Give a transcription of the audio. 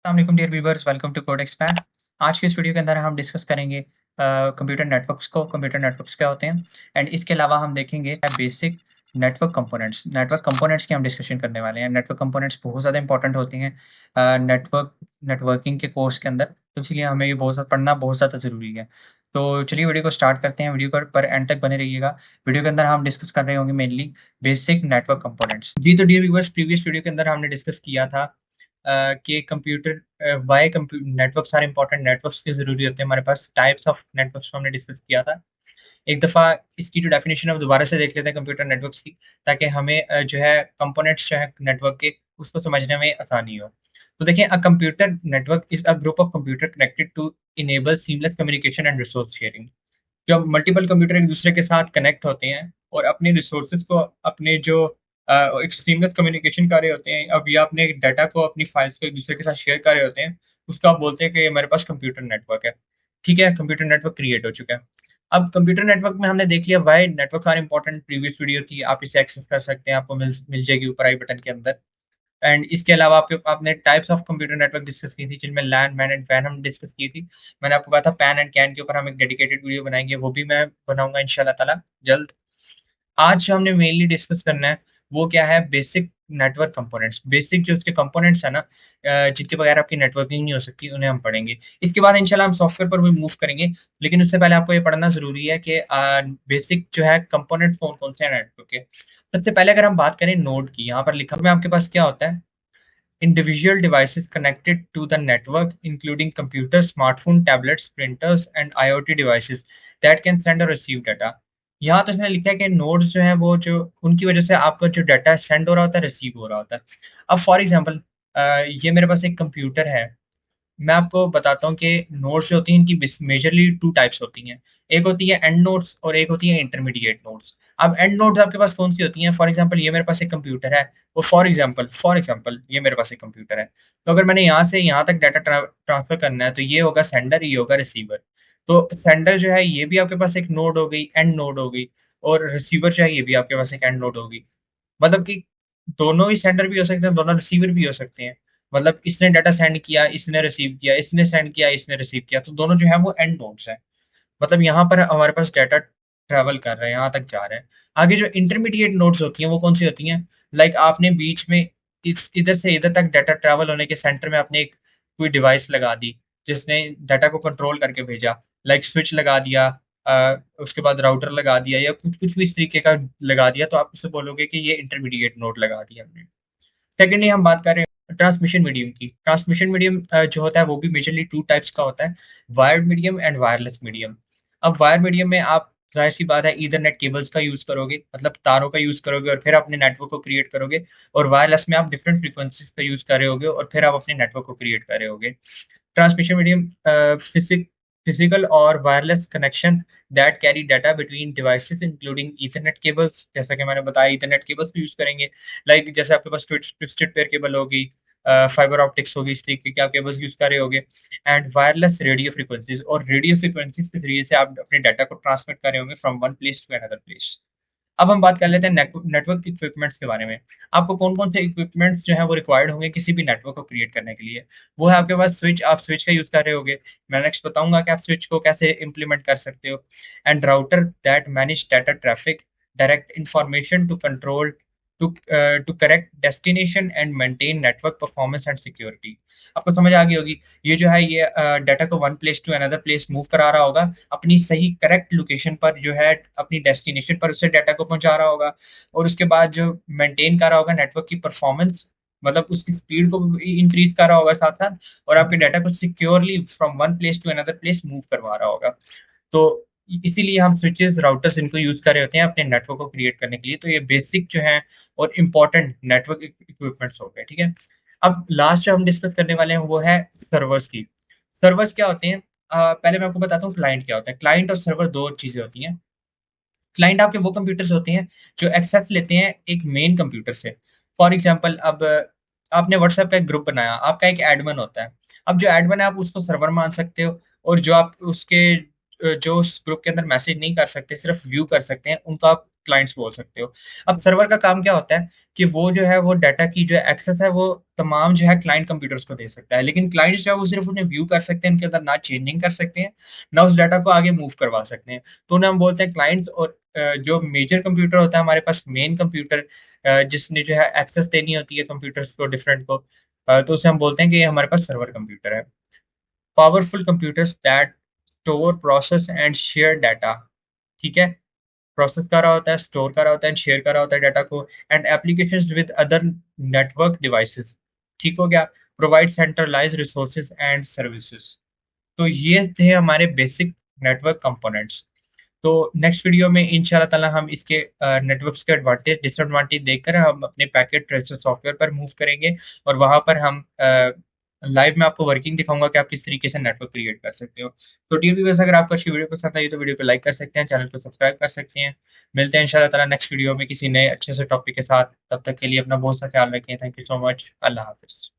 अस्सलाम dear viewers, welcome to code expand. आज के इस वीडियो के अंदर हम डिस्कस करेंगे कंप्यूटर नेटवर्क्स को। कंप्यूटर नेटवर्क्स क्या होते हैं एंड इसके अलावा हम देखेंगे बेसिक नेटवर्क कंपोनेंट्स की हम डिस्कशन करने वाले हैं। नेटवर्क कंपोनेंट्स बहुत ज़्यादा इंपॉर्टेंट होते हैं नेटवर्किंग के कोर्स के अंदर, तो इसलिए हमें ये बहुत ज़्यादा पढ़ना बहुत ज़्यादा ज़रूरी है। तो चलिए वीडियो को स्टार्ट करते हैं। वीडियो पर एंड तक बने रहिएगा। वीडियो के अंदर हम डिस्कस कर रहे होंगे मेनली बेसिक नेटवर्क कंपोनेंट्स। जी तो डियर व्यूवर्स, प्रीवियस वीडियो के अंदर हमने डिस्कस किया था कि why networks are important, networks की ज़रूरी होते हैं हमारे पास। टाइप्स ऑफ नेटवर्क्स को हमने डिस्कस किया था। एक दफ़ा इसकी जो डेफिनेशन है वो दोबारा से देख लेते हैं कंप्यूटर नेटवर्क्स की, ताकि हमें जो है कंपोनेंट्स जो है नेटवर्क के उसको समझने में आसानी हो। तो देखिए, a computer network is a group of computer connected to enable seamless communication and resource sharing. जब मल्टीपल कंप्यूटर एक दूसरे के साथ कनेक्ट होते हैं और अपने रिसोर्सेज को, अपने जो एक सीमलेस कम्युनिकेशन कर रहे होते हैं, अब या अपने डाटा को, अपनी फाइल्स को एक दूसरे के साथ शेयर कर रहे होते हैं, उसको आप बोलते हैं कि हमारे पास कंप्यूटर नेटवर्क है। ठीक है, कंप्यूटर नेटवर्क क्रिएट हो चुका है। अब कंप्यूटर नेटवर्क में हमने देख लिया why network are important. Previous video थी, आप इसे एक्सेस कर सकते हैं, आपको मिल जाएगी ऊपर आई बटन के अंदर। एंड इसके अलावा आपने types of computer network discuss की थी, जिनमें लैन, मैन एंड वैन हम डिस्कस की थी। मैंने आपको कहा था पैन एंड कैन के ऊपर हम एक डेडिकेटेड वीडियो बनाएंगे, वो भी मैं बनाऊंगा इंशाल्लाह ताला जल्द। आज जो हमने मेनली डिस्कस करना है वो क्या है, बेसिक नेटवर्क कंपोनेंट्स। बेसिक जो उसके कंपोनेंट्स है ना, जिनके बगैर आपकी नेटवर्किंग नहीं हो सकती, उन्हें हम पढ़ेंगे। इसके बाद इंशाल्लाह हम सॉफ्टवेयर पर भी मूव करेंगे, लेकिन उससे पहले आपको ये पढ़ना जरूरी है कि बेसिक जो है कंपोनेंट कौन कौन से हैं नेटवर्क के। सबसे पहले अगर हम बात करें नोड की, यहाँ पर लिखा में आपके पास क्या होता है, individual devices connected to the network, including computers, smartphone, tablets, printers, and IoT devices that can send or receive data। यहाँ तो इसने लिखा है कि नोड्स जो है वो जो उनकी वजह से आपका जो डाटा सेंड हो रहा होता है, रिसीव हो रहा होता है। अब फॉर एग्जांपल, ये मेरे पास एक कंप्यूटर है। मैं आपको बताता हूँ कि नोड्स जो होती हैं इनकी मेजरली टू टाइप्स होती हैं। एक होती है एंड नोड्स और एक होती है इंटरमीडिएट नोड्स। अब एंड नोड्स आपके पास कौन सी होती हैं? फॉर एग्जांपल, ये मेरे पास एक कंप्यूटर है और फॉर एग्जांपल ये मेरे पास एक कंप्यूटर है। तो अगर मैंने यहाँ से यहाँ तक डाटा ट्रांसफर करना है, तो ये होगा सेंडर, ये होगा रिसीवर। तो सेंडर जो है ये भी आपके पास एक नोड हो गई, एंड नोड हो गई। और रिसीवर जो है ये भी आपके पास एक एंड नोड होगी। मतलब कि दोनों ही सेंडर भी हो सकते हैं, दोनों रिसीवर भी हो सकते हैं। मतलब इसने डाटा सेंड किया, इसने रिसीव किया, इसने सेंड किया, इसने रिसीव किया, तो दोनों जो है वो एंड नोड्स हैं। मतलब यहाँ पर हमारे पास डाटा ट्रैवल कर रहा है, यहाँ तक जा रहा है। आगे जो इंटरमीडिएट नोड्स होती हैं वो कौन सी होती हैं? लाइक आपने बीच में इस इधर से इधर तक डाटा ट्रैवल होने के सेंटर में आपने एक कोई डिवाइस लगा दी, जिसने डाटा को कंट्रोल करके भेजा। लाइक स्विच लगा दिया, उसके बाद राउटर लगा दिया, या कुछ कुछ भी इस तरीके का लगा दिया, तो आप उससे बोलोगे कि ये इंटरमीडिएट नोड लगा दिया हमने। सेकेंडली हम बात कर रहे हैं ट्रांसमिशन मीडियम की। ट्रांसमिशन मीडियम जो होता है वो भी मेजरली टू टाइप्स का होता है, wired medium and wireless medium. अब वायर मीडियम में आप, जाहिर सी बात है, ईथरनेट केबल्स का यूज करोगे, मतलब तारों का यूज करोगे और फिर अपने नेटवर्क को क्रिएट करोगे। और वायरलेस में आप डिफरेंट फ्रीक्वेंसीज का यूज कर रहे होगे और फिर आप अपने नेटवर्क को क्रिएट कर रहे होगे। ट्रांसमिशन मीडियम फिजिकल और wireless connection that carry data between devices including Ethernet cables. जैसा कि मैंने बताया, ईथरनेट केबल्स भी यूज करेंगे। लाइक जैसे आपके पास ट्विस्टेड पेयर केबल होगी, फाइबर ऑप्टिक्स होगी, इस तरीके के आप केबल्स यूज कर रहे होगे। एंड वायरलेस रेडियो फ्रीक्वेंसीज, और रेडियो फ्रीक्वेंसीज के जरिए से आप अपने डाटा को ट्रांसमिट कर रहे होंगे from one place to another place. अब हम बात कर लेते हैं नेटवर्क इक्विपमेंट्स के बारे में। आपको कौन-कौन से इक्विपमेंट्स जो हैं वो रिक्वायर्ड होंगे किसी भी नेटवर्क को क्रिएट करने के लिए। वो है आपके पास स्विच, आप स्विच का यूज़ कर रहे होगे। मैं नेक्स्ट बताऊँगा कि आप स्विच को कैसे इम्प्लीमेंट कर सकते हो। And router that manage data traffic, direct information to control to correct destination and maintain network performance and security. आपको समझ आ गई होगी। ये जो है ये डाटा को one place to another place move करा रहा होगा, अपनी सही करेक्ट लोकेशन पर जो है अपनी डेस्टिनेशन पर उससे डाटा को पहुंचा रहा होगा। और उसके बाद जो मेंटेन कर रहा होगा नेटवर्क की परफॉर्मेंस, मतलब उसकी स्पीड को इंक्रीज कर रहा होगा साथ साथ, और आपके डाटा को securely from one place to another place move करवा रहा होगा। तो इसीलिए हम स्विचेस, राउटर्स इनको यूज कर रहे होते हैं अपने नेटवर्क को क्रिएट करने के लिए। तो ये बेसिक जो है और इम्पोर्टेंट नेटवर्क इक्विपमेंट्स हो गए। ठीक है, अब लास्ट जो हम डिस्कस करने वाले हैं वो है सर्वर्स की। सर्वर्स क्या होते हैं? पहले मैं आपको बताता हूँ क्लाइंट क्या होता है। क्लाइंट और सर्वर दो चीजें होती हैं। क्लाइंट आपके वो कंप्यूटर्स होते हैं जो एक्सेस लेते हैं एक मेन कंप्यूटर से। फॉर एग्जांपल, अब आपने व्हाट्सएप का एक ग्रुप बनाया, आपका एक एडमिन होता है। अब जो एडमिन है आप उसको सर्वर मान सकते हो, और जो आप उसके जो उस ग्रुप के अंदर मैसेज नहीं कर सकते, सिर्फ व्यू कर सकते हैं, उनको आप क्लाइंट्स बोल सकते हो। अब सर्वर का काम क्या होता है कि वो जो है वो डाटा की जो एक्सेस है वो तमाम जो है क्लाइंट कंप्यूटर्स को दे सकता है, लेकिन क्लाइंट्स जो है वो सिर्फ उन्हें व्यू कर सकते हैं, उनके अंदर ना चेंजिंग कर सकते हैं, ना उस डाटा को आगे मूव करवा सकते हैं। तो उन्हें हम बोलते हैं क्लाइंट। और जो मेजर कंप्यूटर होता है हमारे पास, मेन कंप्यूटर जिसने जो है एक्सेस देनी होती है कंप्यूटर्स को डिफरेंट को, तो उसे हम बोलते हैं कि ये हमारे पास सर्वर कंप्यूटर है। Powerful computers that store, process and share data. ठीक है, प्रोसेस कर रहा होता है, स्टोर कर रहा होता है, शेयर कर रहा होता है डाटा को, and applications with other network devices. ठीक हो गया। Provide centralize resources and services. तो ये थे हमारे बेसिक नेटवर्क कंपोनेंट्स। तो नेक्स्ट वीडियो में इंशाल्लाह ताला हम इसके नेटवर्क्स के एडवांटेज डिसएडवांटेज देखकर हम अपने पैकेट ट्रेसर सॉफ्टवेयर पर मूव करेंगे, और वहां पर हम लाइव में आपको वर्किंग दिखाऊंगा कि आप किस तरीके से नेटवर्क क्रिएट कर सकते हो। तो डियर व्यूअर्स, अगर आपको अच्छी वीडियो पसंद आई तो वीडियो को लाइक कर सकते हैं, चैनल को सब्सक्राइब कर सकते हैं। मिलते हैं इंशाल्लाह ताला नेक्स्ट वीडियो में किसी नए अच्छे से टॉपिक के साथ। तब तक के लिए अपना बहुत सा ख्याल रखें। Thank you so much. Allah Hafiz.